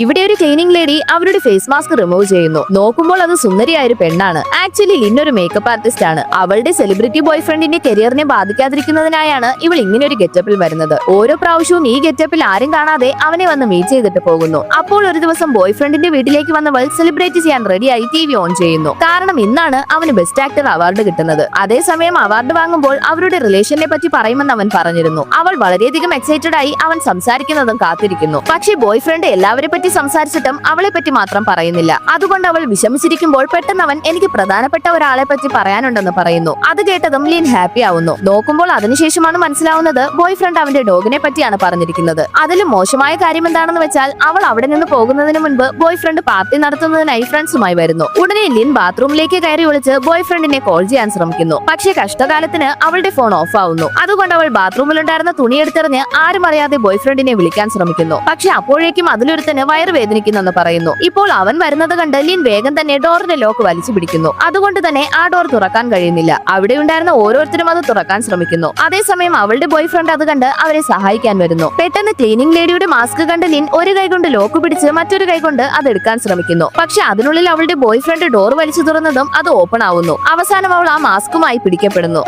ഇവിടെ ഒരു cleaning lady അവരുടെ ഫേസ് മാസ്ക് റിമൂവ് ചെയ്യുന്നു. നോക്കുമ്പോൾ അത് സുന്ദരിയായ ഒരു പെണ്ണാണ്. ആക്ച്വലി ലിൻ ഒരു മേക്കപ്പ് ആർട്ടിസ്റ്റ് ആണ്. അവളുടെ സെലിബ്രിറ്റി ബോയ് ഫ്രണ്ടിന്റെ കരിയറിനെ ബാധിക്കാതിരിക്കുന്നതിനായാണ് ഇവൾ ഇങ്ങനെ ഒരു ഗെറ്റപ്പിൽ വരുന്നത്. ഓരോ പ്രാവശ്യവും ഈ ഗെറ്റപ്പിൽ ആരും കാണാതെ അവനെ വന്ന് മീറ്റ് ചെയ്തിട്ട് പോകുന്നു. അപ്പോൾ ഒരു ദിവസം ബോയ് ഫ്രണ്ടിന്റെ വീട്ടിലേക്ക് വന്നവൾ സെലിബ്രേറ്റ് ചെയ്യാൻ റെഡിയായി TV ഓൺ ചെയ്യുന്നു. കാരണം ഇന്നാണ് അവന് ബെസ്റ്റ് ആക്ടർ അവാർഡ് കിട്ടുന്നത്. അതേസമയം അവാർഡ് വാങ്ങുമ്പോൾ അവരുടെ റിലേഷനെ പറ്റി പറയുമെന്ന് അവൻ പറഞ്ഞിരുന്നു. അവൾ വളരെയധികം എക്സൈറ്റഡ് ആയി അവൻ സംസാരിക്കുന്നതും കാത്തിരിക്കുന്നു. പക്ഷേ ബോയ് ഫ്രണ്ട് എല്ലാവരെ പറ്റി സംസാരിച്ചിട്ടും അവളെ പറ്റി മാത്രം പറയുന്നില്ല. അതുകൊണ്ട് അവൾ വിഷമിച്ചിരിക്കുമ്പോൾ പെട്ടെന്ന് അവൻ എനിക്ക് പ്രധാനപ്പെട്ട ഒരാളെ പറ്റി പറയാനുണ്ടെന്ന് പറയുന്നു. അത് കേട്ടതും ലിൻ ഹാപ്പി ആവുന്നു. നോക്കുമ്പോൾ അതിനുശേഷമാണ് മനസ്സിലാവുന്നത് ബോയ് ഫ്രണ്ട് അവന്റെ ഡോഗിനെ പറ്റിയാണ് പറഞ്ഞിരിക്കുന്നത്. അതിലും മോശമായ കാര്യം എന്താണെന്ന് വെച്ചാൽ അവൾ അവിടെ നിന്ന് പോകുന്നതിന് മുൻപ് ബോയ് ഫ്രണ്ട് പാർട്ടി നടത്തുന്നതിനായി ഫ്രണ്ട്സുമായി വരുന്നു. ഉടനെ ലിൻ ബാത്റൂമിലേക്ക് കയറി ഒളിച്ച് ബോയ് ഫ്രണ്ടിനെ കോൾ ചെയ്യാൻ ശ്രമിക്കുന്നു. പക്ഷേ കഷ്ടകാലത്തിന് അവളുടെ ഫോൺ ഓഫ് ആവുന്നു. അതുകൊണ്ട് അവൾ ബാത്റൂമിലുണ്ടായിരുന്ന തുണി എടുത്തെറിഞ്ഞ് ആരും അറിയാതെ ബോയ് ഫ്രണ്ടിനെ വിളിക്കാൻ ശ്രമിക്കുന്നു. പക്ഷെ അപ്പോഴേക്കും അതിലൊരുത്തന് വയറ് വേദനിക്കുന്നെന്ന് പറയുന്നു. ഇപ്പോൾ അവൻ വരുന്നത് കണ്ട് ലിൻ വേഗം തന്നെ ഡോറിന്റെ ലോക്ക് വലിച്ചു പിടിക്കുന്നു. അതുകൊണ്ട് തന്നെ ആ ഡോർ തുറക്കാൻ കഴിയുന്നില്ല. അവിടെ ഉണ്ടായിരുന്ന ഓരോരുത്തരും അത് തുറക്കാൻ ശ്രമിക്കുന്നു. അതേസമയം അവളുടെ ബോയ് ഫ്രണ്ട് അത് കണ്ട് അവരെ സഹായിക്കാൻ വരുന്നു. പെട്ടെന്ന് ക്ലീനിങ് ലേഡിയുടെ മാസ്ക് കണ്ട് ലിൻ ഒരു കൈ കൊണ്ട് ലോക്ക് പിടിച്ച് മറ്റൊരു കൈ കൊണ്ട് അത് എടുക്കാൻ ശ്രമിക്കുന്നു. പക്ഷെ അതിനുള്ളിൽ അവളുടെ ബോയ് ഫ്രണ്ട് ഡോർ വലിച്ചു തുറന്നതും അത് ഓപ്പൺ ആവുന്നു. അവസാനം അവൾ ആ മാസ്കുമായി പിടിക്കപ്പെടുന്നു.